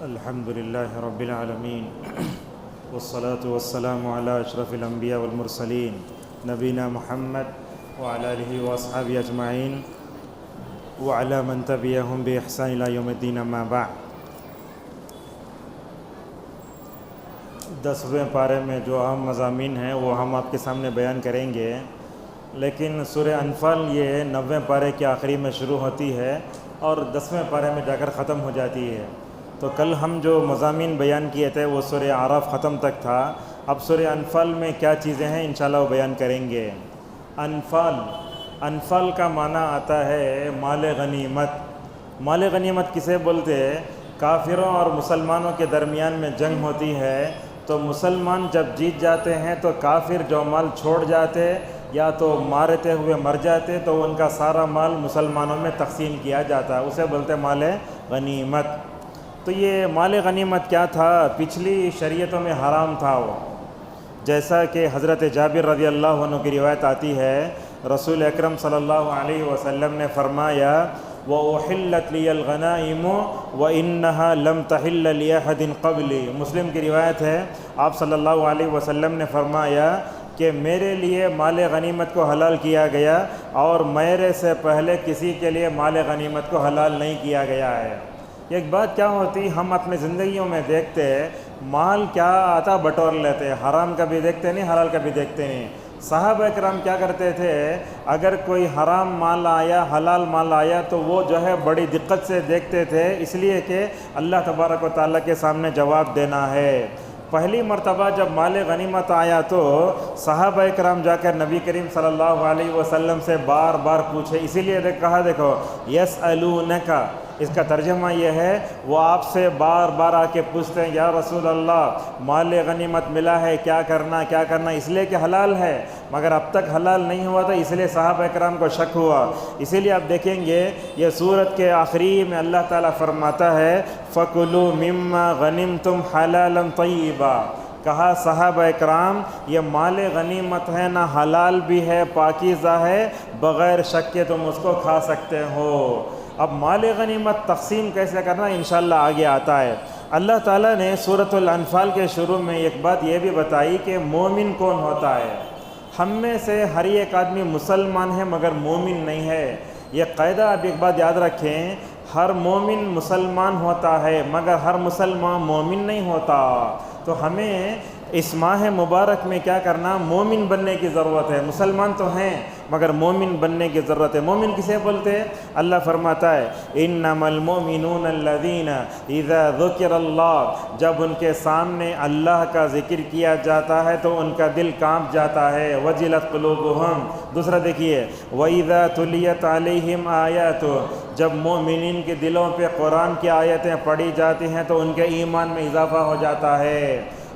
الحمد لله رب العالمين والصلاة والسلام على أشرف الأنبياء والمرسلين نبينا محمد وعلى آله وأصحابه أجمعين وعلى من تبعهم بإحسان إلى يوم الدين أما بعد. 10ویں پارے میں جو اہم مضامین ہیں وہ ہم آپ کے سامنے بیان کریں گے، لیکن سورہ انفال یہ 90ویں پارے کے آخری میں شروع ہوتی ہے اور 10ویں پارے میں جا کر ختم ہو جاتی ہے. تو کل ہم جو مضامین بیان کیے تھے وہ سورہ اعراف ختم تک تھا. اب سورہ انفال میں کیا چیزیں ہیں انشاءاللہ وہ بیان کریں گے. انفال کا معنی آتا ہے مال غنیمت. مال غنیمت کسے بولتے؟ کافروں اور مسلمانوں کے درمیان میں جنگ ہوتی ہے تو مسلمان جب جیت جاتے ہیں تو کافر جو مال چھوڑ جاتے یا تو مارتے ہوئے مر جاتے تو ان کا سارا مال مسلمانوں میں تقسیم کیا جاتا ہے، اسے بولتے مال غنیمت. تو یہ مال غنیمت کیا تھا؟ پچھلی شریعتوں میں حرام تھا وہ، جیسا کہ حضرت جابر رضی اللہ عنہ کی روایت آتی ہے، رسول اکرم صلی اللہ علیہ وسلم نے فرمایا وَأُحِلَّتْ لِيَ الْغَنَائِمُ وَإِنَّهَا لَمْ تَحِلَّ لِأَحَدٍ قَبْلِي. مسلم کی روایت ہے، آپ صلی اللہ علیہ وسلم نے فرمایا کہ میرے لیے مال غنیمت کو حلال کیا گیا اور میرے سے پہلے کسی کے لیے مال غنیمت کو حلال نہیں کیا گیا ہے. ایک بات کیا ہوتی، ہم اپنی زندگیوں میں دیکھتے مال کیا آتا بٹور لیتے، حرام کا بھی دیکھتے نہیں، حلال کا بھی دیکھتے نہیں. صحابہ کرام کیا کرتے تھے، اگر کوئی حرام مال آیا حلال مال آیا تو وہ جو ہے بڑی دقت سے دیکھتے تھے، اس لیے کہ اللہ تبارک و تعالیٰ کے سامنے جواب دینا ہے. پہلی مرتبہ جب مال غنیمت آیا تو صحابہ کرام جا کر نبی کریم صلی اللہ علیہ وسلم سے بار بار پوچھے، اسی لیے کہا دیکھو یسألونک، اس کا ترجمہ یہ ہے وہ آپ سے بار بار آ کے پوچھتے ہیں یا رسول اللہ مال غنیمت ملا ہے، کیا کرنا، اس لیے کہ حلال ہے، مگر اب تک حلال نہیں ہوا تھا، اس لیے صحابہ کرام کو شک ہوا. اسی لیے آپ دیکھیں گے یہ سورت کے آخری میں اللہ تعالیٰ فرماتا ہے فَكُلُوا مِمَّا غَنِمْتُمْ حَلَالًا طَيِّبًا. کہا صحابہ اکرام یہ مال غنیمت ہے، نہ حلال بھی ہے، پاکیزہ ہے، بغیر شک کے تم اس کو کھا سکتے ہو. اب مال غنیمت تقسیم کیسے کرنا انشاءاللہ آگے آتا ہے. اللہ تعالیٰ نے سورۃ الانفال کے شروع میں ایک بات یہ بھی بتائی کہ مومن کون ہوتا ہے. ہم میں سے ہر ایک آدمی مسلمان ہے مگر مومن نہیں ہے. یہ قاعدہ آپ ایک بات یاد رکھیں، ہر مومن مسلمان ہوتا ہے مگر ہر مسلمان مومن نہیں ہوتا. تو ہمیں اس ماہ مبارک میں کیا کرنا، مومن بننے کی ضرورت ہے. مسلمان تو ہیں مگر مومن بننے کی ضرورت ہے. مومن کسے بولتے؟ اللہ فرماتا ہے انما المؤمنون الذین اذا ذکر اللہ، جب ان کے سامنے اللہ کا ذکر کیا جاتا ہے تو ان کا دل کانپ جاتا ہے. وجلت قلوبہم. دوسرا دیکھیے وَإِذَا تُلِيَتْ عَلَيْهِمْ آیَاتُ، جب مومنین کے دلوں پہ قرآن کی آیتیں پڑھی جاتی ہیں تو ان کے ایمان میں اضافہ ہو جاتا ہے.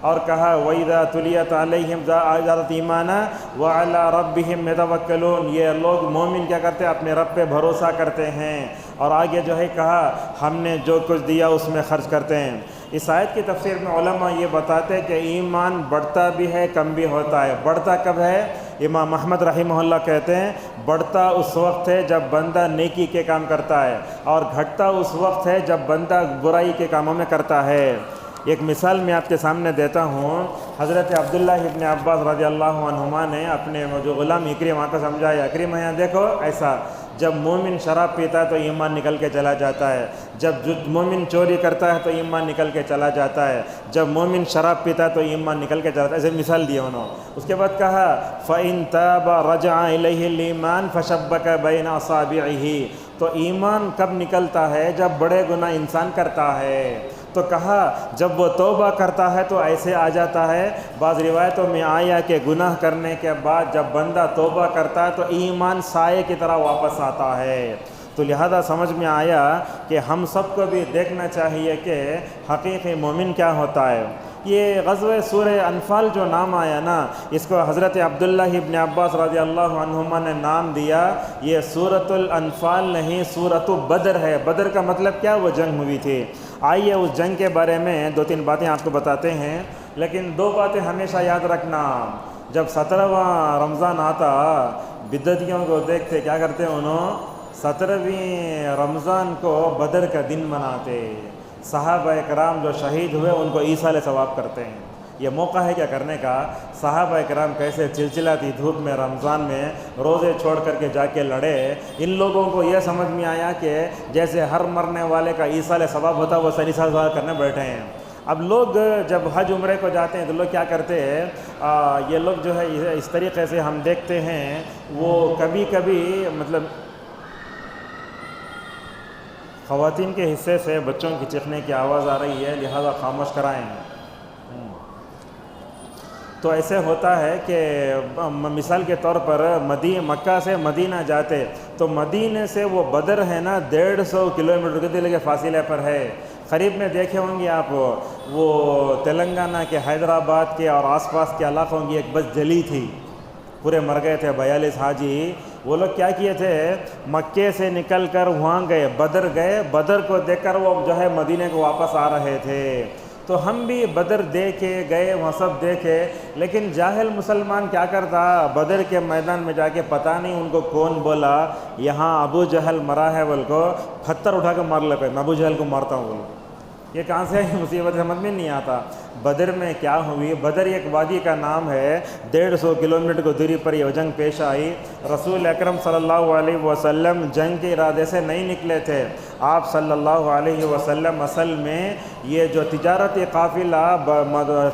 اور کہا وَإِذَا تُلِيَتْ عَلَيْهِمْ زَادَتْ ایمانا وَعَلَىٰ رَبِّهِمْ يَتَوَکَّلُونَ. یہ لوگ مومن کیا کرتے ہیں، اپنے رب پہ بھروسہ کرتے ہیں. اور آگے جو ہے کہا ہم نے جو کچھ دیا اس میں خرچ کرتے ہیں. اس آیت کی تفسیر میں علماء یہ بتاتے ہیں کہ ایمان بڑھتا بھی ہے کم بھی ہوتا ہے. بڑھتا کب ہے؟ امام احمد رحمہ اللہ کہتے ہیں بڑھتا اس وقت ہے جب بندہ نیکی کے کام کرتا ہے، اور گھٹتا اس وقت ہے جب بندہ برائی کے کاموں میں کرتا ہے. ایک مثال میں آپ کے سامنے دیتا ہوں. حضرت عبداللہ ابن عباس رضی اللہ عنہما نے اپنے جو غلام اکرمہ کو سمجھایا، اکرمہ یہاں دیکھو ایسا، جب مومن شراب پیتا ہے تو ایمان نکل کے چلا جاتا ہے، جب مومن چوری کرتا ہے تو ایمان نکل کے چلا جاتا ہے، جب مومن شراب پیتا ہے تو ایمان نکل کے چلا جاتا ہے. ایسے مثال دی انہوں. اس کے بعد کہا فَإِن تَابَ رَجَعَ إِلَيْهِ الْإِيمَانُ فَشَبَّكَ بَيْنَ أَصَابِعِهِ. تو ایمان کب نکلتا ہے؟ جب بڑے گناہ انسان کرتا ہے. تو کہا جب وہ توبہ کرتا ہے تو ایسے آ جاتا ہے. بعض روایتوں میں آیا کہ گناہ کرنے کے بعد جب بندہ توبہ کرتا ہے تو ایمان سائے کی طرح واپس آتا ہے. تو لہذا سمجھ میں آیا کہ ہم سب کو بھی دیکھنا چاہیے کہ حقیقی مومن کیا ہوتا ہے. یہ غزوہ سورہ انفال جو نام آیا نا، اس کو حضرت عبداللہ ابن عباس رضی اللہ عنہما نے نام دیا. یہ سورۃ الانفال نہیں، سورۃ بدر ہے. بدر کا مطلب کیا؟ وہ جنگ ہوئی تھی. آئیے اس جنگ کے بارے میں 2-3 باتیں آپ کو بتاتے ہیں، لیکن 2 باتیں ہمیشہ یاد رکھنا. جب 17واں رمضان آتا بدعتیوں کو دیکھتے کیا کرتے انہوں، 17ویں رمضان کو بدر کا دن مناتے. صحابہ اکرام جو شہید ہوئے ان کو ایصال ثواب کرتے ہیں۔ یہ موقع ہے کیا کرنے کا؟ صحابہ اکرام کیسے چلچلاتی دھوپ میں رمضان میں روزے چھوڑ کر کے جا کے لڑے، ان لوگوں کو یہ سمجھ میں آیا کہ جیسے ہر مرنے والے کا ایصال ثواب ہوتا ہے وہ سر ایصال ثواب کرنے بیٹھے ہیں۔ اب لوگ جب حج عمرے کو جاتے ہیں تو لوگ کیا کرتے ہیں، یہ لوگ جو ہے اس طریقے سے ہم دیکھتے ہیں، وہ کبھی کبھی مطلب خواتین کے حصے سے بچوں کی چیخنے کی آواز آ رہی ہے، لہذا خاموش کرائیں۔ تو ایسے ہوتا ہے کہ مثال کے طور پر مکہ سے مدینہ جاتے تو مدینہ سے وہ بدر ہے نا 150 کلومیٹر کے دل کے فاصلے پر ہے۔ قریب میں دیکھے ہوں گے آپ، وہ تلنگانہ کے حیدرآباد کے اور آس پاس کے علاقوں کی ایک بس جلی تھی، پورے مر گئے تھے 42 حاجی۔ وہ لوگ کیا کیے تھے، مکے سے نکل کر وہاں گئے، بدر کو دیکھ کر وہ جو ہے مدینہ کو واپس آ رہے تھے۔ تو ہم بھی بدر دیکھے گئے، وہاں سب دیکھے، لیکن جاہل مسلمان کیا کرتا، بدر کے میدان میں جا کے پتہ نہیں ان کو کون بولا یہاں ابو جہل مرا ہے بول کو پتھر اٹھا کے مار لے پہ میں ابو جہل کو مارتا ہوں بول۔ یہ کہاں سے مصیبت سمجھ میں نہیں آتا۔ بدر میں کیا ہوئی، بدر ایک وادی کا نام ہے، 150 کلومیٹر کو دوری پر یہ جنگ پیش آئی۔ رسول اکرم صلی اللہ علیہ وسلم جنگ کے ارادے سے نہیں نکلے تھے، آپ صلی اللہ علیہ وسلم اصل میں یہ جو تجارتی قافلہ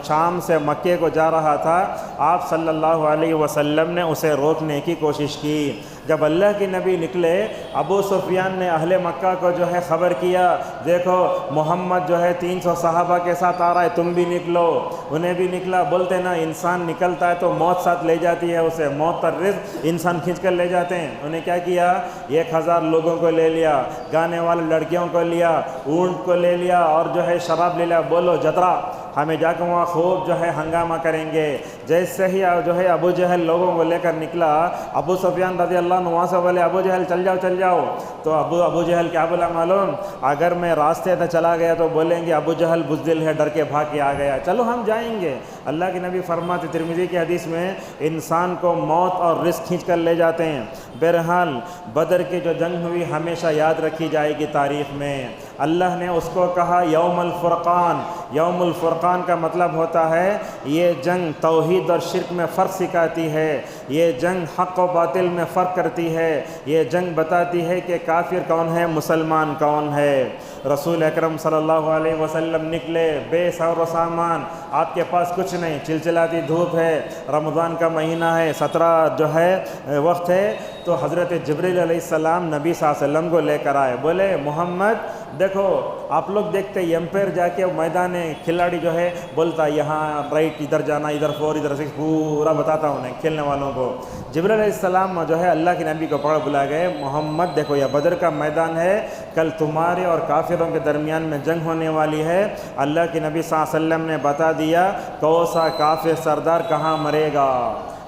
شام سے مکے کو جا رہا تھا، آپ صلی اللہ علیہ وسلم نے اسے روکنے کی کوشش کی۔ جب اللہ کے نبی نکلے، ابو سفیان نے اہل مکہ کو جو ہے خبر کیا، دیکھو محمد جو ہے 300 صحابہ کے ساتھ آ رہا ہے، تم بھی نکلو۔ انہیں بھی نکلا، بولتے نا انسان نکلتا ہے تو موت ساتھ لے جاتی ہے اسے، موت پر رزق انسان کھینچ کر لے جاتے ہیں۔ انہیں کیا کیا، 1000 لوگوں کو لے لیا، گانے والے لڑکیوں کو لیا، اونٹ کو لے لیا اور جو ہے شراب لے لیا، بولو جترا ہمیں جا کے وہاں خوب جو ہے ہنگامہ کریں گے۔ جیسے ہی جو ہے ابو جہل لوگوں کو لے کر نکلا، ابو سفیان رضی اللہ عنہ وہاں سے بولے ابو جہل چل جاؤ۔ تو ابو جہل کیا بولا معلوم، اگر میں راستے سے چلا گیا تو بولیں گے ابو جہل بزدل ہے، ڈر کے بھاگ کے آ گیا، چلو ہم جائیں گے۔ اللہ کے نبی فرماتے ترمذی کی حدیث میں، انسان کو موت اور رزق کھینچ کر لے جاتے ہیں۔ بہرحال بدر کی جو جنگ ہوئی ہمیشہ یاد رکھی جائے گی تاریخ میں۔ اللہ نے اس کو کہا یوم الفرقان۔ یوم الفرقان کا مطلب ہوتا ہے یہ جنگ توحید اور شرک میں فرق سکھاتی ہے، یہ جنگ حق و باطل میں فرق کرتی ہے، یہ جنگ بتاتی ہے کہ کافر کون ہے، مسلمان کون ہے۔ رسول اکرم صلی اللہ علیہ وسلم نکلے بے سور و سامان، آپ کے پاس کچھ نہیں، چلچلاتی دھوپ ہے، رمضان کا مہینہ ہے، 17 جو ہے وقت ہے۔ تو حضرت جبریل علیہ السلام نبی صلی اللہ علیہ وسلم کو لے کر آئے، بولے محمد دیکھو، آپ لوگ دیکھتے ہیں امپائر جا کے میدان کھلاڑی جو ہے بولتا یہاں رائٹ، ادھر جانا، ادھر 4، ادھر 6، پورا بتاتا ہوں انہیں کھیلنے والوں کو۔ جبریل علیہ السلام جو ہے اللہ کے نبی کو پکڑ بلا گئے، محمد دیکھو یہ بدر کا میدان ہے، کل تمہارے اور کافروں کے درمیان میں جنگ ہونے والی ہے۔ اللہ کے نبی صلی اللہ علیہ وسلم نے بتا دیا کون سا کافر سردار کہاں مرے گا،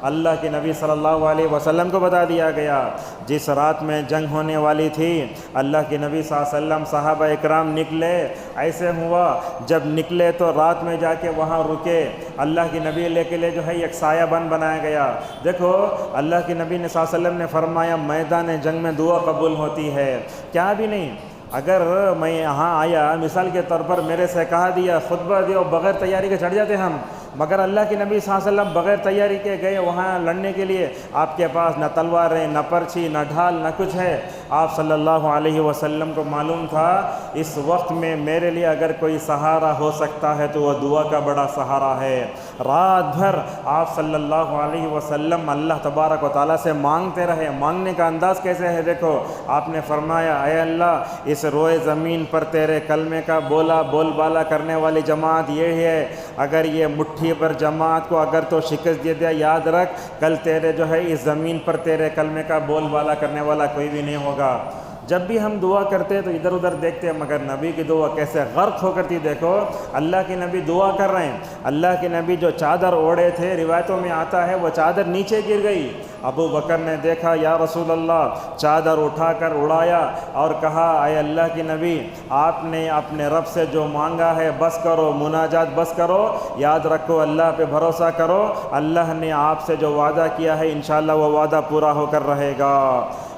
اللہ کے نبی صلی اللہ علیہ وسلم کو بتا دیا گیا۔ جس رات میں جنگ ہونے والی تھی، اللہ کے نبی صلی اللہ علیہ وسلم صحابہ اکرام نکلے، ایسے ہوا جب نکلے تو رات میں جا کے وہاں رکے، اللہ کے نبی لے کے لے جو ہے ایک سایہ بن بنایا گیا۔ دیکھو اللہ کے نبی نے صلی اللہ علیہ وسلم نے فرمایا میدان جنگ میں دعا قبول ہوتی ہے، کیا بھی نہیں۔ اگر میں یہاں آیا، مثال کے طور پر میرے سے کہا دیا خطبہ دیو، بغیر تیاری کے چڑھ جاتے ہم، مگر اللہ کے نبی صلی اللہ علیہ وسلم بغیر تیاری کے گئے وہاں لڑنے کے لیے۔ آپ کے پاس نہ تلواریں، نہ پرچی، نہ ڈھال، نہ کچھ ہے۔ آپ صلی اللہ علیہ وسلم کو معلوم تھا اس وقت میں میرے لیے اگر کوئی سہارا ہو سکتا ہے تو وہ دعا کا بڑا سہارا ہے۔ رات بھر آپ صلی اللہ علیہ وسلم اللہ تبارک و تعالیٰ سے مانگتے رہے۔ مانگنے کا انداز کیسے ہے دیکھو، آپ نے فرمایا اے اللہ اس روئے زمین پر تیرے کلمے کا بول بالا کرنے والی جماعت یہ ہے، اگر یہ مٹھی پر جماعت کو اگر تو شکست دے دیا، یاد رکھ کل تیرے جو ہے اس زمین پر تیرے کلمے کا بول بالا کرنے والا کوئی بھی نہیں ہوگا۔ جب بھی ہم دعا کرتے تو ادھر ادھر دیکھتے ہیں، مگر نبی کی دعا کیسے غرق ہو کرتی دیکھو۔ اللہ کے نبی دعا کر رہے ہیں، اللہ کے نبی جو چادر اوڑھے تھے، روایتوں میں آتا ہے وہ چادر نیچے گر گئی، ابو بکر نے دیکھا یا رسول اللہ، چادر اٹھا کر اڑایا اور کہا اے اللہ کی نبی، آپ نے اپنے رب سے جو مانگا ہے بس کرو، مناجات بس کرو، یاد رکھو اللہ پہ بھروسہ کرو، اللہ نے آپ سے جو وعدہ کیا ہے انشاءاللہ وہ وعدہ پورا ہو کر رہے گا۔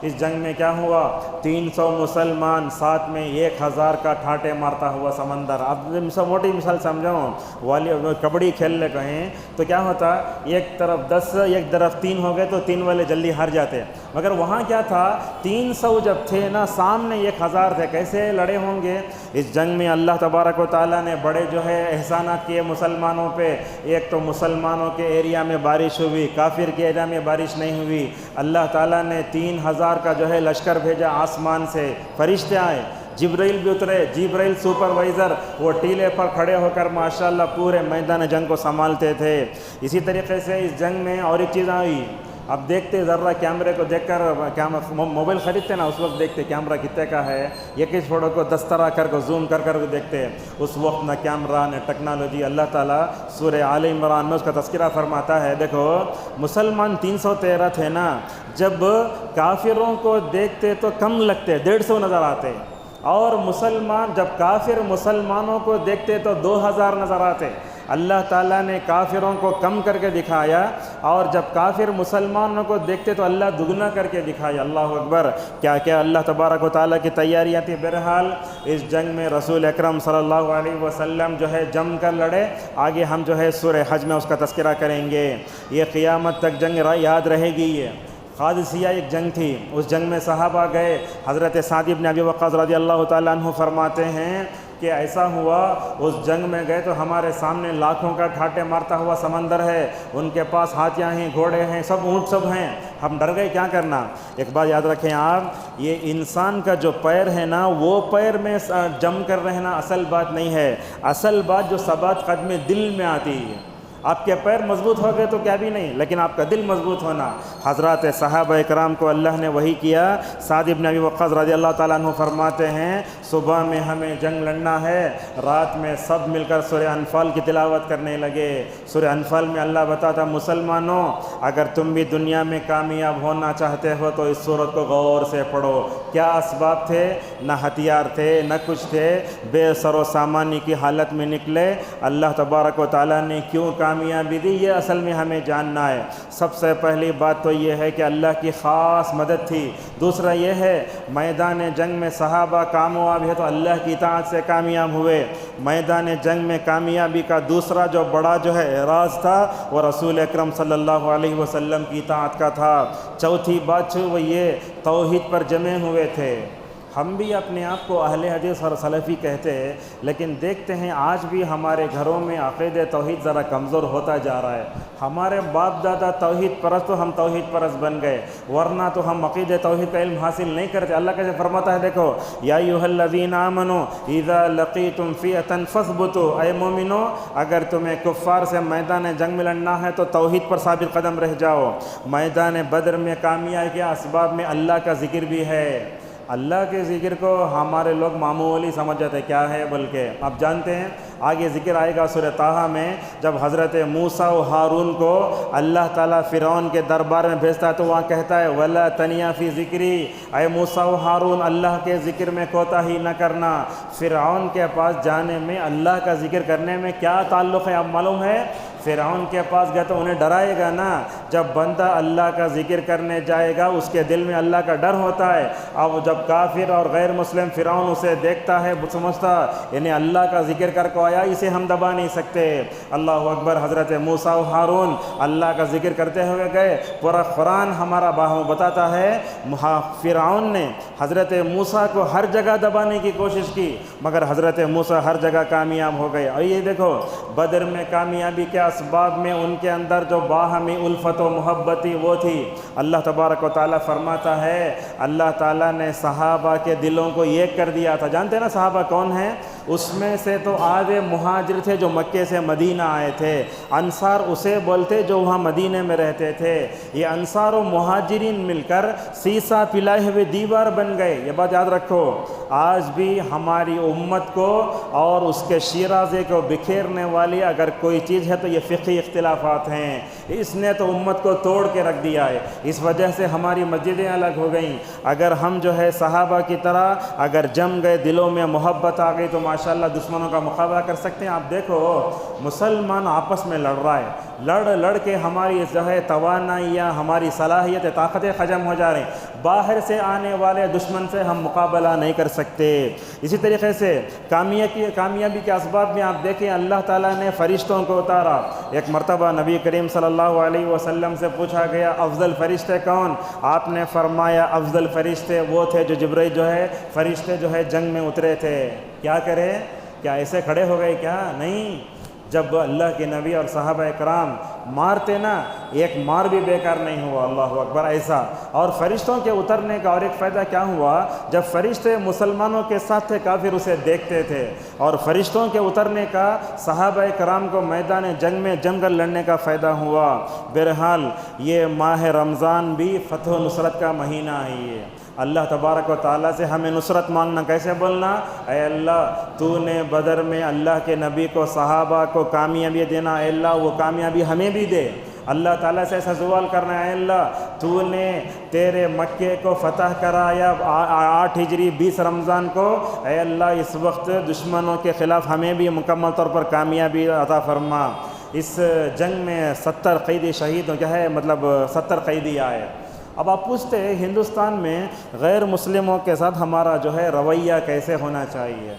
اس جنگ میں کیا ہوا؟ 300 مسلمان، ساتھ میں 1000 کا ٹھاٹے مارتا ہوا سمندر۔ اب موٹی مثال سمجھاؤں، والی کبڈی کھیلنے کہیں تو کیا ہوتا، ایک طرف 10 ایک طرف 3 ہو گئے تو 3 والے جلدی ہار جاتے، مگر وہاں کیا تھا 300 جب تھے نا، سامنے 1000 تھے، کیسے لڑے ہوں گے؟ اس جنگ میں اللہ تبارک و تعالیٰ نے بڑے جو ہے احسانات کیے مسلمانوں پہ۔ ایک تو مسلمانوں کے ایریا میں بارش ہوئی، کافر کے ایریا میں بارش نہیں ہوئی۔ اللہ تعالیٰ نے 3000 کا جو ہے لشکر بھیجا آسمان سے، فرشتے آئے، جبرائیل بھی اترے، جبرائیل سپروائزر، وہ ٹیلے پر کھڑے ہو کر ماشاءاللہ پورے میدان جنگ کو سنبھالتے تھے۔ اسی طریقے سے اس جنگ میں اور ایک چیز آئی، اب دیکھتے ذرا کیمرے کو دیکھ کر، موبائل خریدتے نا اس وقت دیکھتے کیمرہ کتنے کا ہے، ایک ایک فوٹو کو 10 طرح کر کو زوم کر کر دیکھتے۔ اس وقت نہ کیمرہ نہ ٹیکنالوجی۔ اللہ تعالیٰ سورہ آل عمران میں اس کا تذکرہ فرماتا ہے، دیکھو مسلمان 313 تھے نا، جب کافروں کو دیکھتے تو کم لگتے، 150 نظر آتے، اور مسلمان جب کافر مسلمانوں کو دیکھتے تو 2000 نظر آتے۔ اللہ تعالیٰ نے کافروں کو کم کر کے دکھایا، اور جب کافر مسلمانوں کو دیکھتے تو اللہ دگنا کر کے دکھایا۔ اللہ اکبر، کیا کیا اللہ تبارک و تعالیٰ کی تیاریاں تھی۔ بہرحال اس جنگ میں رسول اکرم صلی اللہ علیہ وسلم جو ہے جم کر لڑے۔ آگے ہم جو ہے سورہ حج میں اس کا تذکرہ کریں گے، یہ قیامت تک جنگ یاد رہے گی۔ یہ قادسیہ ایک جنگ تھی، اس جنگ میں صحابہ گئے۔ حضرت سعد بن ابی وقاص رضی اللہ تعالیٰ عنہ فرماتے ہیں کہ ایسا ہوا، اس جنگ میں گئے تو ہمارے سامنے لاکھوں کا ٹھاٹے مارتا ہوا سمندر ہے، ان کے پاس ہاتھیاں ہیں، گھوڑے ہیں، سب اونٹ سب ہیں، ہم ڈر گئے، کیا کرنا؟ ایک بات یاد رکھیں آپ، یہ انسان کا جو پیر ہے نا، وہ پیر میں جم کر رہنا اصل بات نہیں ہے، اصل بات جو ثبات قدم دل میں آتی ہے۔ آپ کے پیر مضبوط ہو گئے تو کیا بھی نہیں، لیکن آپ کا دل مضبوط ہونا۔ حضرات صحابہ اکرام کو اللہ نے وہی کیا۔ سعد بن ابی وقاص رضی اللہ تعالیٰ عنہ فرماتے ہیں، صبح میں ہمیں جنگ لڑنا ہے، رات میں سب مل کر سورہ انفال کی تلاوت کرنے لگے۔ سورہ انفال میں اللہ بتاتا، مسلمانوں اگر تم بھی دنیا میں کامیاب ہونا چاہتے ہو تو اس سورت کو غور سے پڑھو۔ کیا اسباب تھے؟ نہ ہتھیار تھے، نہ کچھ تھے، بے سر و سامانی کی حالت میں نکلے۔ اللہ تبارک و تعالیٰ نے کیوں کامیابی دی، یہ اصل میں ہمیں جاننا ہے۔ سب سے پہلی بات تو یہ ہے کہ اللہ کی خاص مدد تھی۔ دوسرا یہ ہے میدان جنگ میں صحابہ کامیاب ہے تو اللہ کی اطاعت سے کامیاب ہوئے۔ میدان جنگ میں کامیابی کا دوسرا جو بڑا جو ہے راز تھا وہ رسول اکرم صلی اللہ علیہ وسلم کی اطاعت کا تھا۔ چوتھی بات وہ یہ توحید پر جمے ہوئے تھے۔ ہم بھی اپنے آپ کو اہل حدیث اور سلفی کہتے ہیں، لیکن دیکھتے ہیں آج بھی ہمارے گھروں میں عقیدہ توحید ذرا کمزور ہوتا جا رہا ہے۔ ہمارے باپ دادا توحید پرست تو ہم توحید پرست بن گئے، ورنہ تو ہم عقیدہ توحید کا علم حاصل نہیں کرتے۔ اللہ کیسے فرماتا ہے، دیکھو یا ایھا الذین آمنوا اذا لقیتم فئۃ فاثبتوا، اے مومنو اگر تمہیں کفار سے میدان جنگ میں لڑنا ہے تو توحید پر ثابت قدم رہ جاؤ۔ میدان بدر میں کامیابی کے اسباب میں اللہ کا ذکر بھی ہے۔ اللہ کے ذکر کو ہمارے لوگ معمولی سمجھ جاتے، کیا ہے بلکہ آپ جانتے ہیں آگے ذکر آئے گا سورہ طٰہٰ میں، جب حضرت موسیٰ و ہارون کو اللہ تعالیٰ فرعون کے دربار میں بھیجتا ہے تو وہاں کہتا ہے وَلَا تَنِیَا فِی ذِکْرِی، اے موسیٰ و ہارون اللہ کے ذکر میں کوتاہی نہ کرنا۔ فرعون کے پاس جانے میں اللہ کا ذکر کرنے میں کیا تعلق ہے آپ معلوم ہے؟ فرعون کے پاس گیا تو انہیں ڈرائے گا نا، جب بندہ اللہ کا ذکر کرنے جائے گا اس کے دل میں اللہ کا ڈر ہوتا ہے۔ اب جب کافر اور غیر مسلم فرعون اسے دیکھتا ہے سمجھتا یعنی اللہ کا ذکر کر کو آیا، اسے ہم دبا نہیں سکتے۔ اللہ اکبر، حضرت موسیٰ و ہارون اللہ کا ذکر کرتے ہوئے گئے۔ پورا قرآن ہمارا بتاتا ہے فرعون نے حضرت موسیٰ کو ہر جگہ دبانے کی کوشش کی، مگر حضرت موسیٰ ہر جگہ کامیاب ہو گئے۔ اور یہ دیکھو بدر میں کامیابی کے اسباب میں ان کے اندر جو باہمی الفت و محبتی وہ تھی۔ اللہ تبارک و تعالیٰ فرماتا ہے اللہ تعالیٰ نے صحابہ کے دلوں کو ایک کر دیا تھا۔ جانتے ہیں نا صحابہ کون ہیں؟ اس میں سے تو آدھے مہاجر تھے جو مکے سے مدینہ آئے تھے، انصار اسے بولتے جو وہاں مدینے میں رہتے تھے۔ یہ انصار و مہاجرین مل کر سیسا پلائے ہوئے دیوار بن گئے۔ یہ بات یاد رکھو، آج بھی ہماری امت کو اور اس کے شیرازے کو بکھیرنے والی اگر کوئی چیز ہے تو یہ فقہی اختلافات ہیں۔ اس نے تو امت کو توڑ کے رکھ دیا ہے، اس وجہ سے ہماری مسجدیں الگ ہو گئیں۔ اگر ہم جو ہے صحابہ کی طرح اگر جم گئے، دلوں میں محبت آ گئی تو ماشاءاللہ دشمنوں کا مقابلہ کر سکتے ہیں۔ آپ دیکھو مسلمان آپس میں لڑ رہا ہے، لڑ کے ہماری جو ہے توانائیاں، ہماری صلاحیت طاقتیں ختم ہو جا رہی ہیں۔ باہر سے آنے والے دشمن سے ہم مقابلہ نہیں کر سکتے۔ اسی طریقے سے کامیابی کے اسباب میں آپ دیکھیں اللہ تعالیٰ نے فرشتوں کو اتارا۔ ایک مرتبہ نبی کریم صلی اللہ علیہ وسلم سے پوچھا گیا افضل فرشتے کون؟ آپ نے فرمایا افضل فرشتے وہ تھے جو جبرائیل جو ہے فرشتے جو ہے جنگ میں اترے تھے۔ کیا کرے؟ کیا ایسے کھڑے ہو گئے؟ کیا نہیں، جب اللہ کے نبی اور صحابہ کرام مارتے نا، ایک مار بھی بیکار نہیں ہوا، اللہ اکبر ایسا۔ اور فرشتوں کے اترنے کا اور ایک فائدہ کیا ہوا، جب فرشتے مسلمانوں کے ساتھ تھے کافر اسے دیکھتے تھے، اور فرشتوں کے اترنے کا صحابہ کرام کو میدان جنگ میں جم کر لڑنے کا فائدہ ہوا۔ بہرحال یہ ماہ رمضان بھی فتح و نصرت کا مہینہ ہے۔ یہ اللہ تبارک و تعالیٰ سے ہمیں نصرت مانگنا، کیسے بولنا؟ اے اللہ تو نے بدر میں اللہ کے نبی کو صحابہ کو کامیابی دینا، اے اللہ وہ کامیابی ہمیں بھی دے۔ اللہ تعالیٰ سے ایسا سوال کرنا ہے، اے اللہ تو نے تیرے مکے کو فتح کرایا 8 ہجری 20 رمضان کو، اے اللہ اس وقت دشمنوں کے خلاف ہمیں بھی مکمل طور پر کامیابی عطا فرما۔ اس جنگ میں 70 قیدی شہید کیا ہے، مطلب 70 قیدی آئے۔ اب آپ پوچھتے ہیں ہندوستان میں غیر مسلموں کے ساتھ ہمارا جو ہے رویہ کیسے ہونا چاہیے؟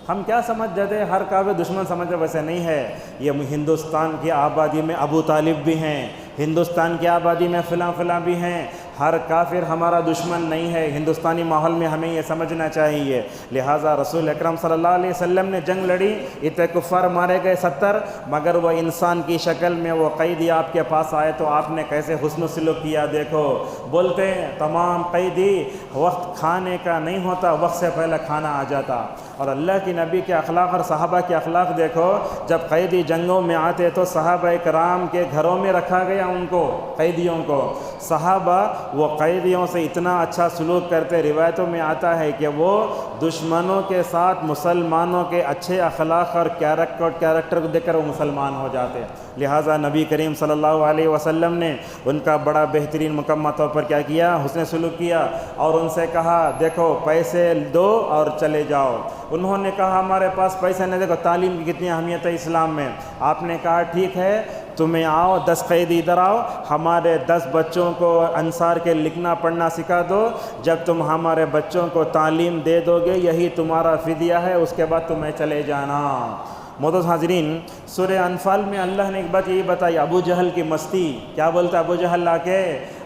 ہم کیا سمجھ جاتے ہیں، ہر کعبے دشمن سمجھتے، ویسے نہیں ہے۔ یہ ہندوستان کی آبادی میں ابو طالب بھی ہیں، ہندوستان کی آبادی میں فلاں فلاں بھی ہیں۔ ہر کافر ہمارا دشمن نہیں ہے۔ ہندوستانی ماحول میں ہمیں یہ سمجھنا چاہیے۔ لہٰذا رسول اکرم صلی اللہ علیہ وسلم نے جنگ لڑی، اتنے کفار مارے گئے 70، مگر وہ انسان کی شکل میں وہ قیدی آپ کے پاس آئے تو آپ نے کیسے حسن و سلوک کیا۔ دیکھو بولتے ہیں تمام قیدی وقت کھانے کا نہیں ہوتا، وقت سے پہلے کھانا آ جاتا۔ اور اللہ کی نبی کے اخلاق اور صحابہ کے اخلاق دیکھو، جب قیدی جنگوں میں آتے تو صحابہ کرام کے گھروں میں رکھا گیا ان کو، قیدیوں کو۔ صحابہ وہ قیدیوں سے اتنا اچھا سلوک کرتے، روایتوں میں آتا ہے کہ وہ دشمنوں کے ساتھ مسلمانوں کے اچھے اخلاق اور کیریکٹر کو دیکھ کر وہ مسلمان ہو جاتے۔ لہٰذا نبی کریم صلی اللہ علیہ وسلم نے ان کا بڑا بہترین مکمل طور پر کیا کیا، حسن سلوک کیا، اور ان سے کہا دیکھو پیسے دو اور چلے جاؤ۔ انہوں نے کہا ہمارے پاس پیسے نہیں، دیکھو تعلیم کی کتنی اہمیت ہے اسلام میں۔ آپ نے کہا ٹھیک ہے تمہیں آؤ 10 قیدی ادھر آؤ، ہمارے 10 بچوں کو انصار کے لکھنا پڑھنا سکھا دو، جب تم ہمارے بچوں کو تعلیم دے دو گے یہی تمہارا فدیہ ہے، اس کے بعد تمہیں چلے جانا۔ معزز حاضرین، سورہ انفال میں اللہ نے ایک بات یہی بتائی، ابو جہل کی مستی۔ کیا بولتا ابو جہل آ کے،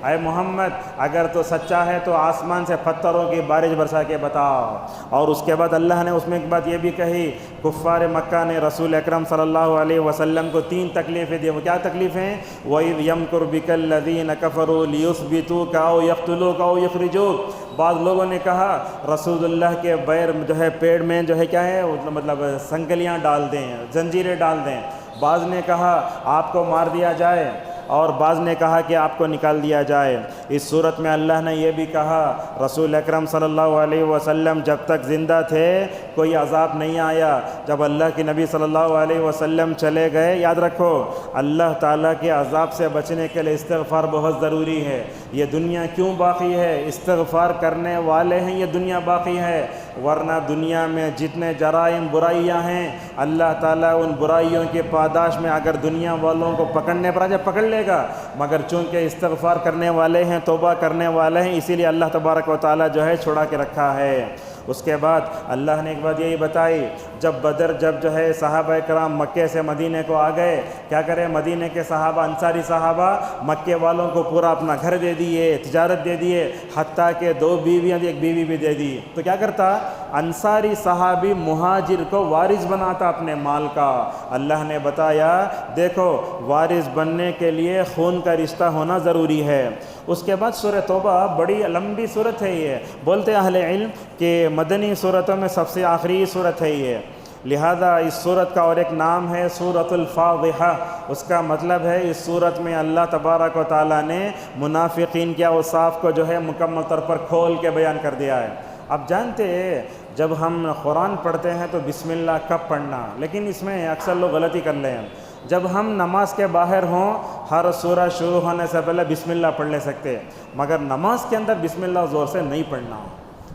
اے محمد اگر تو سچا ہے تو آسمان سے پتھروں کی بارش برسا کے بتاؤ۔ اور اس کے بعد اللہ نے اس میں ایک بات یہ بھی کہی، کفار مکہ نے رسول اکرم صلی اللہ علیہ وسلم کو 3 تکلیفیں دی۔ وہ کیا تکلیفیں؟ وَإِذْ يَمْكُرُ بِكَ الَّذِينَ كَفَرُوا لِيُثْبِتُوكَ أَوْ يَقْتُلُوكَ أَوْ يُخْرِجُوكَ۔ بعض لوگوں نے کہا رسول اللہ کے بیر جو ہے پیڑ میں جو ہے کیا ہے، مطلب سنگلیاں ڈال دیں، زنجیریں ڈال دیں۔ بعض نے کہا آپ کو مار دیا جائے، اور بعض نے کہا کہ آپ کو نکال دیا جائے۔ اس صورت میں اللہ نے یہ بھی کہا رسول اکرم صلی اللہ علیہ وسلم جب تک زندہ تھے کوئی عذاب نہیں آیا، جب اللہ کے نبی صلی اللہ علیہ وسلم چلے گئے، یاد رکھو اللہ تعالیٰ کے عذاب سے بچنے کے لیے استغفار بہت ضروری ہے۔ یہ دنیا کیوں باقی ہے؟ استغفار کرنے والے ہیں یہ دنیا باقی ہے، ورنہ دنیا میں جتنے جرائم برائیاں ہیں اللہ تعالیٰ ان برائیوں کی پاداش میں اگر دنیا والوں کو پکڑنے پر آ جائے پکڑ لے گا، مگر چونکہ استغفار کرنے والے ہیں، توبہ کرنے والے ہیں، اسی لیے اللہ تبارک و تعالیٰ جو ہے چھڑا کے رکھا ہے۔ اس کے بعد اللہ نے ایک بات یہی بتائی، جب جو ہے صحابہ کرام مکے سے مدینے کو آ گئے، کیا کرے مدینے کے صحابہ انصاری صحابہ مکے والوں کو پورا اپنا گھر دے دیے، تجارت دے دیے، حتیٰ کہ 2 بیویاں دی، 1 بیوی بھی دے دی۔ تو کیا کرتا انصاری صحابی مہاجر کو وارث بناتا اپنے مال کا۔ اللہ نے بتایا دیکھو وارث بننے کے لیے خون کا رشتہ ہونا ضروری ہے۔ اس کے بعد سورہ توبہ بڑی لمبی صورت ہے، یہ بولتے اہل علم کہ مدنی صورتوں میں سب سے آخری صورت ہے یہ۔ لہذا اس صورت کا اور ایک نام ہے سورۃ الفاضحہ. اس کا مطلب ہے اس صورت میں اللہ تبارک و تعالیٰ نے منافقین کے اوصاف کو جو ہے مکمل طور پر کھول کے بیان کر دیا ہے. اب جانتے ہیں جب ہم قرآن پڑھتے ہیں تو بسم اللہ کب پڑھنا، لیکن اس میں اکثر لوگ غلطی کر لیں. جب ہم نماز کے باہر ہوں ہر سورہ شروع ہونے سے پہلے بسم اللہ پڑھ لے سکتے، مگر نماز کے اندر بسم اللہ زور سے نہیں پڑھنا.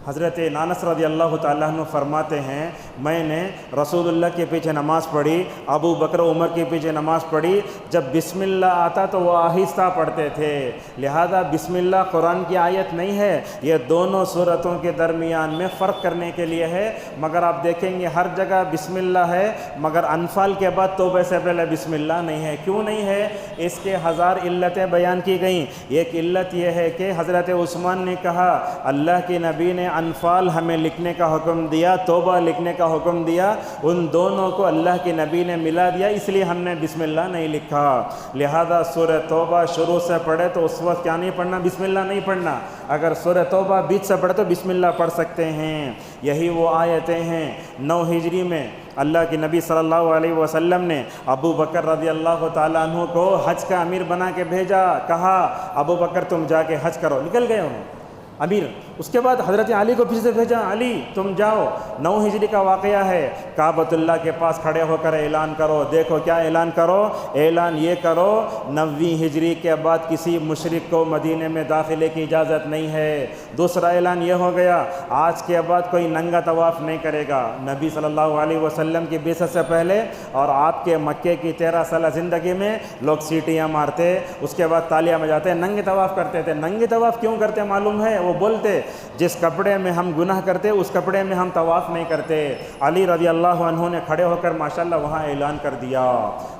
حضرت انس رضی اللہ تعالیٰ عنہ فرماتے ہیں میں نے رسول اللہ کے پیچھے نماز پڑھی، ابو بکر عمر کے پیچھے نماز پڑھی، جب بسم اللہ آتا تو وہ آہستہ پڑھتے تھے. لہذا بسم اللہ قرآن کی آیت نہیں ہے، یہ دونوں صورتوں کے درمیان میں فرق کرنے کے لیے ہے. مگر آپ دیکھیں گے ہر جگہ بسم اللہ ہے، مگر انفال کے بعد توبہ سے پہلے بسم اللہ نہیں ہے. کیوں نہیں ہے؟ اس کے ہزار علتیں بیان کی گئیں. ایک علت یہ ہے کہ حضرت عثمان نے کہا اللہ کے نبی نے انفال ہمیں لکھنے کا حکم دیا، توبہ لکھنے کا حکم دیا، ان دونوں کو اللہ کے نبی نے ملا دیا، اس لیے ہم نے بسم اللہ نہیں لکھا. لہذا سورہ توبہ شروع سے پڑھے تو اس وقت کیا نہیں پڑھنا؟ بسم اللہ نہیں پڑھنا. اگر سورہ توبہ بیچ سے پڑھے تو بسم اللہ پڑھ سکتے ہیں. یہی وہ آیتیں ہیں 9 ہجری میں اللہ کے نبی صلی اللہ علیہ وسلم نے ابو بکر رضی اللہ تعالیٰ عنہ کو حج کا امیر بنا کے بھیجا. کہا ابو بکر تم جا کے حج کرو. نکل گئے انہوں امیر. اس کے بعد حضرت علی کو پھر سے بھیجا، علی تم جاؤ. 9 ہجری کا واقعہ ہے. کعبۃ اللہ کے پاس کھڑے ہو کر اعلان کرو. دیکھو کیا اعلان کرو؟ اعلان یہ کرو 9ویں ہجری کے بعد کسی مشرک کو مدینے میں داخلے کی اجازت نہیں ہے. دوسرا اعلان یہ ہو گیا آج کے بعد کوئی ننگا طواف نہیں کرے گا. نبی صلی اللہ علیہ وسلم کی بعثت سے پہلے اور آپ کے مکے کی 13 سالہ زندگی میں لوگ سیٹیاں مارتے، اس کے بعد تالیاں بجاتے، ننگے طواف کرتے تھے. ننگے طواف کیوں کرتے معلوم ہے؟ وہ بولتے جس کپڑے میں ہم گناہ کرتے اس کپڑے میں ہم طواف نہیں کرتے. علی رضی اللہ عنہ نے کھڑے ہو کر ماشاءاللہ وہاں اعلان کر دیا.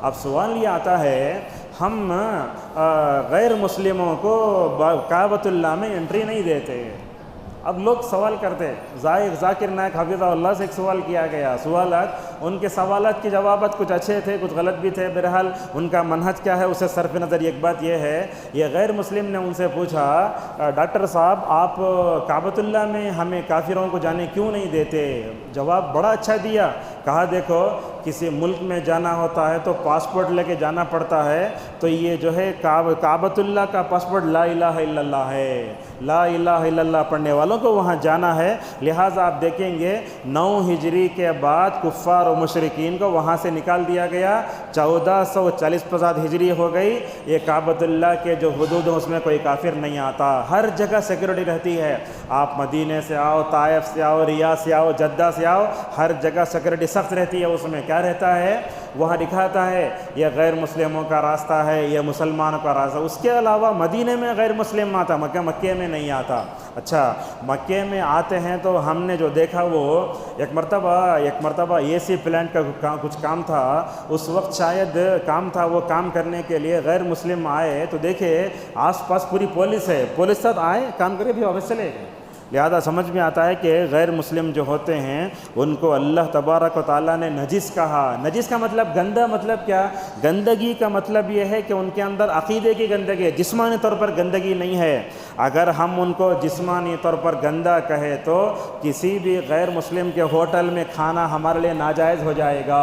اب سوال یہ آتا ہے ہم غیر مسلموں کو کعبۃ اللہ میں انٹری نہیں دیتے. اب لوگ سوال کرتے، ذاکر نائک حفظہ اللہ سے ایک سوال کیا گیا. سوالات ان کے سوالات کے جوابات کچھ اچھے تھے کچھ غلط بھی تھے. بہرحال ان کا منہج کیا ہے اسے صرف نظر ایک بات یہ ہے، یہ غیر مسلم نے ان سے پوچھا ڈاکٹر صاحب آپ کعبۃ اللہ میں ہمیں کافروں کو جانے کیوں نہیں دیتے؟ جواب بڑا اچھا دیا. کہا دیکھو کسی ملک میں جانا ہوتا ہے تو پاسپورٹ لے کے جانا پڑتا ہے، تو یہ جو ہے کعبۃ اللہ کا پاسپورٹ لا الہ الا اللہ ہے. لا الہ الا اللہ پڑھنے والوں کو وہاں جانا ہے. لہٰذا آپ دیکھیں گے 9 ہجری کے بعد کفار و مشرکین کو وہاں سے نکال دیا گیا. 1440 ہجری ہو گئی. یہ کعبۃ اللہ کے جو حدود ہیں اس میں کوئی کافر نہیں آتا. ہر جگہ سیکورٹی رہتی ہے. آپ مدینے سے آؤ، طائف سے آؤ، ریاض سے آؤ، جدہ سے آؤ، ہر جگہ سیکورٹی سخت رہتی ہے. اس میں کیا رہتا ہے؟ وہاں دکھاتا ہے یہ غیر مسلموں کا راستہ ہے، یہ مسلمانوں کا راستہ. اس کے علاوہ مدینے میں غیر مسلم آتا، مکے میں نہیں آتا. اچھا مکے میں آتے ہیں تو ہم نے جو دیکھا وہ ایک مرتبہ اے سی پلانٹ کا کچھ کام تھا. اس وقت شاید کام تھا، وہ کام کرنے کے لیے غیر مسلم آئے تو دیکھے آس پاس پوری پولیس ہے، پولیس ساتھ آئے کام کرے بھی واپس چلے گئے. لہذا سمجھ میں آتا ہے کہ غیر مسلم جو ہوتے ہیں ان کو اللہ تبارک و تعالیٰ نے نجس کہا. نجس کا مطلب گندا، مطلب کیا؟ گندگی کا مطلب یہ ہے کہ ان کے اندر عقیدے کی گندگی ہے، جسمانی طور پر گندگی نہیں ہے. اگر ہم ان کو جسمانی طور پر گندا کہے تو کسی بھی غیر مسلم کے ہوٹل میں کھانا ہمارے لیے ناجائز ہو جائے گا.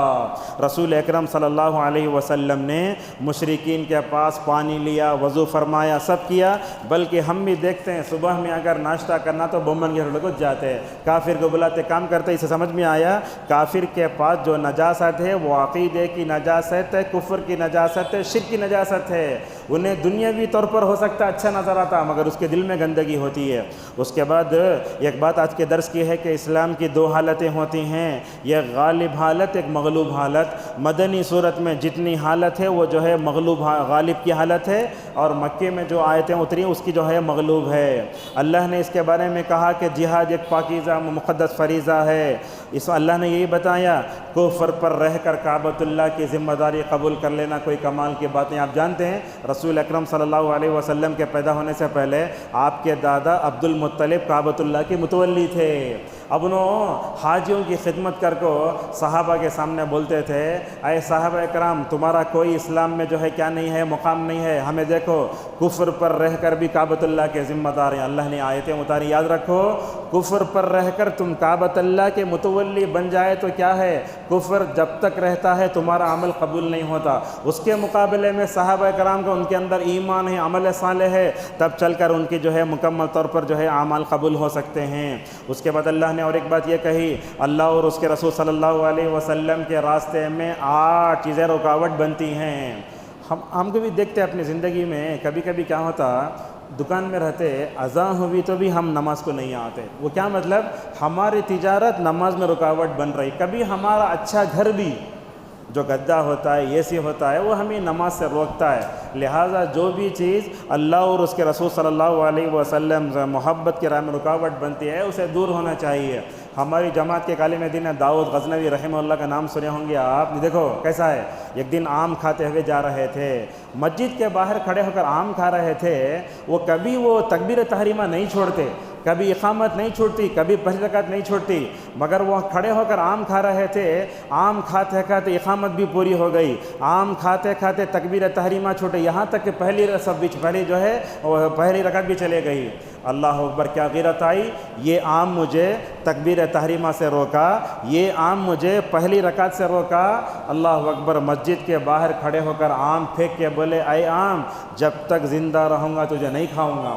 رسول اکرم صلی اللہ علیہ وسلم نے مشرکین کے پاس پانی لیا، وضو فرمایا، سب کیا. بلکہ ہم بھی دیکھتے ہیں صبح میں اگر ناشتہ کرنا تو بمن کے ہوٹل کو جاتے ہیں، کافر کو بلاتے، کام کرتے. اسے سمجھ میں آیا کافر کے پاس جو نجاست ہے وہ عقیدے کی نجاست ہے، کفر کی نجاست ہے، شرک کی نجاست ہے. انہیں دنیاوی طور پر ہو سکتا ہے اچھا نظر آتا مگر اس کے دل میں گندگی ہوتی ہے. اس کے بعد ایک بات آج کے درس کی ہے کہ اسلام کی 2 حالتیں ہوتی ہیں، یہ غالب حالت، ایک مغلوب حالت. مدنی صورت میں جتنی حالت ہے وہ جو ہے مغلوب غالب کی حالت ہے، اور مکے میں جو آیتیں اتری اس کی جو ہے مغلوب ہے. اللہ نے اس کے بارے میں کہا کہ جہاد ایک پاکیزہ مقدس فریضہ ہے. اس اللہ نے یہی بتایا کفر پر رہ کر کعبۃ اللہ کی ذمہ داری قبول کر لینا کوئی کمال کی بات نہیں. آپ جانتے ہیں رسول اکرم صلی اللہ علیہ وسلم کے پیدا ہونے سے پہلے آپ کے دادا عبد المطلب کعبۃ اللہ کے متولی تھے۔ اب انہوں حاجیوں کی خدمت کر کو صحابہ کے سامنے بولتے تھے، اے صحابہ اکرام، تمہارا کوئی اسلام میں جو ہے کیا نہیں ہے، مقام نہیں ہے، ہمیں دیکھو کفر پر رہ کر بھی کعبۃ اللہ کے ذمہ دار ہیں۔ اللہ نے آیتیں اتاری، یاد رکھو، کفر پر رہ کر تم کعبۃ اللہ کے متولی بن جائے تو کیا ہے، کفر جب تک رہتا ہے تمہارا عمل قبول نہیں ہوتا۔ اس کے مقابلے میں صحابہ کرام کو ان کے اندر ایمان ہے، عمل صالح ہے، تب چل کر ان کی جو ہے مکمل طور پر جو ہے اعمال قبول ہو سکتے ہیں۔ اس کے بعد اللہ نے اور ایک بات یہ کہی، اللہ اور اس کے رسول صلی اللہ علیہ وسلم کے راستے میں 8 چیزیں رکاوٹ بنتی ہیں۔ ہم کو بھی دیکھتے ہیں اپنی زندگی میں، کبھی کبھی کیا ہوتا، دکان میں رہتے، اذان ہوئی تو بھی ہم نماز کو نہیں آتے۔ وہ کیا مطلب، ہماری تجارت نماز میں رکاوٹ بن رہی۔ کبھی ہمارا اچھا گھر بھی جو گدہ ہوتا ہے، اے سی ہوتا ہے، وہ ہمیں نماز سے روکتا ہے۔ لہٰذا جو بھی چیز اللہ اور اس کے رسول صلی اللہ علیہ وسلم محبت کی راہ میں رکاوٹ بنتی ہے، اسے دور ہونا چاہیے۔ ہماری جماعت کے عالم دین داؤد غزنوی رحمہ اللہ کا نام سنے ہوں گے آپ، دیکھو کیسا ہے، ایک دن آم کھاتے ہوئے جا رہے تھے، مسجد کے باہر کھڑے ہو کر آم کھا رہے تھے۔ وہ کبھی وہ تکبیر تحریمہ نہیں چھوڑتے، کبھی اقامت نہیں چھوڑتی، کبھی پہلی رکعت نہیں چھوڑتی، مگر وہ کھڑے ہو کر آم کھا رہے تھے۔ آم کھاتے کھاتے اقامت بھی پوری ہو گئی، آم کھاتے کھاتے تکبیر تحریمہ چھوٹے، یہاں تک کہ پہلی جو ہے پہلی رکعت بھی چلے گئی۔ اللہ اکبر، کیا غیرت آئی، یہ آم مجھے تکبیر تحریمہ سے روکا، یہ آم مجھے پہلی رکعت سے روکا۔ اللہ اکبر، مسجد کے باہر کھڑے ہو کر آم پھینک کے بولے، اے آم، جب تک زندہ رہوں گا تجھے نہیں کھاؤں گا۔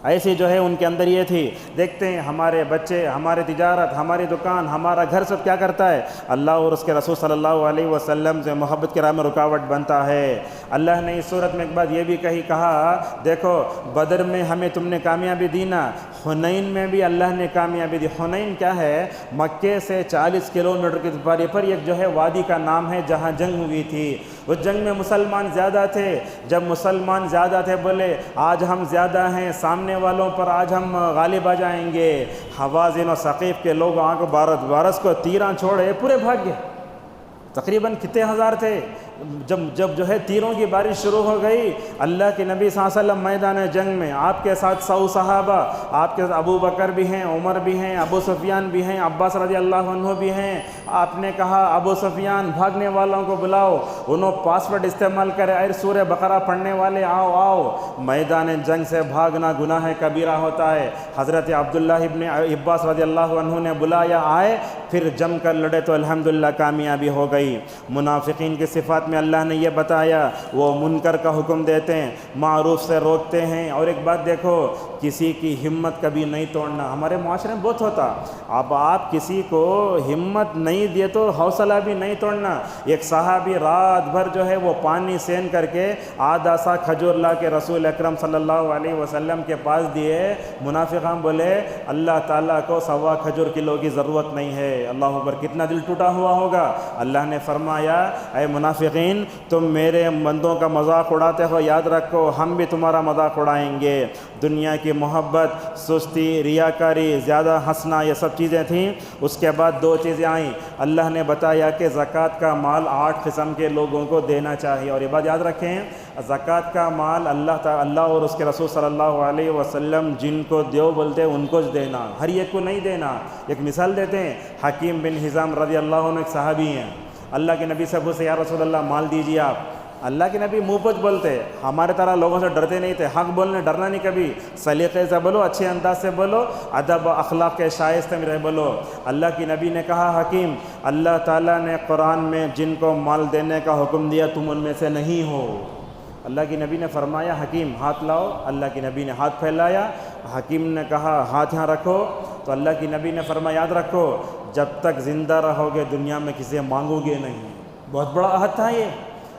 ایسی جو ہے ان کے اندر یہ تھی۔ دیکھتے ہیں ہمارے بچے، ہماری تجارت، ہماری دکان، ہمارا گھر سب کیا کرتا ہے، اللہ اور اس کے رسول صلی اللہ علیہ وسلم سے محبت کی راہ میں رکاوٹ بنتا ہے۔ اللہ نے اس صورت میں ایک بات یہ بھی کہا، دیکھو بدر میں ہمیں تم نے کامیابی دی نا، حنین میں بھی اللہ نے کامیابی دی۔ حنین کیا ہے، مکے سے 40 کلومیٹر کی دوری پر ایک جو ہے وادی کا نام ہے جہاں جنگ ہوئی تھی۔ اس جنگ میں مسلمان زیادہ تھے، جب مسلمان زیادہ تھے بولے آج ہم زیادہ ہیں، سامنے والوں پر آج ہم غالب آ جائیں گے۔ حوازن و ثقیف کے لوگ آنکھ بارس کو تیراں چھوڑے پورے بھاگ گئے۔ تقریباً کتنے ہزار تھے۔ جب جو ہے تیروں کی بارش شروع ہو گئی، اللہ کے نبی صلی اللہ علیہ وسلم میدان جنگ میں، آپ کے ساتھ 100 صحابہ، آپ کے ساتھ ابو بکر بھی ہیں، عمر بھی ہیں، ابو سفیان بھی ہیں، عباس رضی اللہ عنہ بھی ہیں۔ آپ نے کہا ابو سفیان بھاگنے والوں کو بلاؤ، انہوں پاسورڈ استعمال کرے، اے سورہ بقرہ پڑھنے والے آؤ آؤ۔ میدان جنگ سے بھاگنا گناہ کبیرہ ہوتا ہے۔ حضرت عبداللہ ابن عباس رضی اللہ عنہ نے بلایا، آئے، پھر جم کر لڑے تو الحمدللہ کامیابی ہو گئی۔ منافقین کی صفات میں اللہ نے یہ بتایا، وہ منکر کا حکم دیتے ہیں، معروف سے روکتے ہیں۔ اور ایک بات دیکھو، کسی کی ہمت کبھی نہیں توڑنا۔ ہمارے معاشرے میں بہت ہوتا، اب آپ کسی کو ہمت نہیں دیے تو حوصلہ بھی نہیں توڑنا۔ ایک صحابی رات بھر جو ہے وہ پانی سین کر کے آدھا سا کھجور لا کے رسول اکرم صلی اللہ علیہ وسلم کے پاس دیے۔ منافقان بولے اللہ تعالیٰ کو 1.25 کھجور کلو کی ضرورت نہیں ہے۔ اللہ اکبر، کتنا دل ٹوٹا ہوا ہوگا۔ اللہ نے فرمایا، اے منافقین، تم میرے بندوں کا مذاق اڑاتے ہو، یاد رکھو ہم بھی تمہارا مذاق اڑائیں گے۔ دنیا کی محبت، سستی، ریاکاری، زیادہ ہنسنا، یہ سب چیزیں تھیں۔ اس کے بعد 2 چیزیں آئیں۔ اللہ نے بتایا کہ زکوٰۃ کا مال 8 قسم کے لوگوں کو دینا چاہیے۔ اور یہ بات یاد رکھیں، زکوٰۃ کا مال اللہ اور اس کے رسول صلی اللہ علیہ وسلم جن کو دیو بولتے ہیں ان کو دینا، ہر ایک کو نہیں دینا۔ ایک مثال دیتے ہیں، حکیم بن حزام رضی اللہ عنہ ایک صحابی ہیں، اللہ کے نبی سے پوچھے یا رسول اللہ مال دیجیے آپ۔ اللہ کے نبی منہ پوچھ بولتے، ہمارے طرح لوگوں سے ڈرتے نہیں تھے، حق بولنے ڈرنا نہیں کبھی، سلیقے سے بولو، اچھے انداز سے بولو، ادب و اخلاق کے شائستہ میں رہ بولو۔ اللہ کی نبی نے کہا، حکیم، اللہ تعالیٰ نے قرآن میں جن کو مال دینے کا حکم دیا تم ان میں سے نہیں ہو۔ اللہ کی نبی نے فرمایا، حکیم ہاتھ لاؤ۔ اللہ کی نبی نے ہاتھ پھیلایا، حکیم نے کہا ہاتھ یہاں رکھو، تو اللہ کی نبی نے فرمایا، یاد رکھو جب تک زندہ رہو گے دنیا میں کسی مانگو گے نہیں۔ بہت بڑا عہد تھا یہ،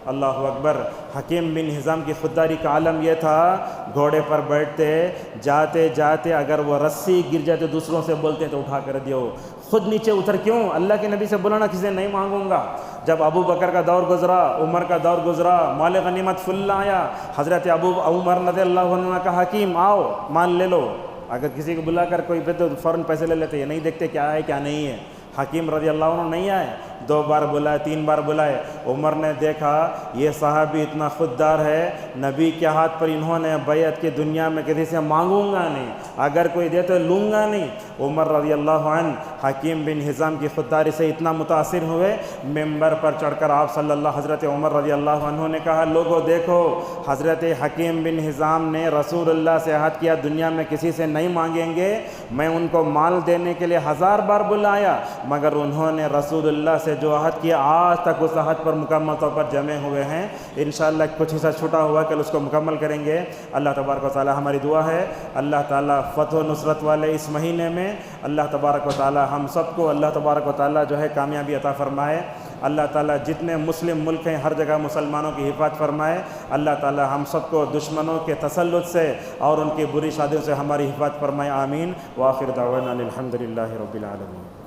اللہ اکبر۔ حکیم بن حزام کی خودداری کا عالم یہ تھا، گھوڑے پر بیٹھتے جاتے جاتے اگر وہ رسی گر جاتے دوسروں سے بولتے تو اٹھا کر دیو، خود نیچے اتر کیوں؟ اللہ کے نبی سے بولانا کسی سے نہیں مانگوں گا۔ جب ابو بکر کا دور گزرا، عمر کا دور گزرا، مال غنیمت فل آیا، حضرت عمر رضی اللہ عنہ نے کہا، حکیم آؤ مال لے لو۔ اگر کسی کو بلا کر کوئی تو فوراً پیسے لے لیتے، یہ نہیں دیکھتے کیا ہے کیا نہیں ہے۔ حکیم رضی اللہ عنہ نہیں آئے، 2 بار بلائے 3 بار بلائے۔ عمر نے دیکھا یہ صحابی اتنا خوددار ہے، نبی کے ہاتھ پر انہوں نے بیعت کی دنیا میں کسی سے مانگوں گا نہیں، اگر کوئی دے تو لوں گا نہیں۔ عمر رضی اللہ عنہ حکیم بن حزام کی خودداری سے اتنا متاثر ہوئے، ممبر پر چڑھ کر آپ صلی اللہ حضرت عمر رضی اللہ عنہ نے کہا لوگو دیکھو، حضرت حکیم بن حزام نے رسول اللہ سے عہد کیا دنیا میں کسی سے نہیں مانگیں گے، میں ان کو مال دینے کے لیے 1000 بار بلایا، مگر انہوں نے رسول اللہ سے جو عہد کیا آج تک اس عہد پر مکمل طور پر جمے ہوئے ہیں۔ انشاءاللہ کچھ حصہ چھوٹا ہوا کل اس کو مکمل کریں گے۔ اللہ تبارک و تعالی ہماری دعا ہے اللہ تعالی فتح و نصرت والے اس مہینے میں اللہ تبارک و تعالی ہم سب کو اللہ تبارک و تعالی جو ہے کامیابی عطا فرمائے۔ اللہ تعالیٰ جتنے مسلم ملک ہیں ہر جگہ مسلمانوں کی حفاظت فرمائے۔ اللہ تعالیٰ ہم سب کو دشمنوں کے تسلط سے اور ان کی بری شادیوں سے ہماری حفاظت فرمائے، آمین۔ وآخر دعوانا الحمد للہ رب العالمین۔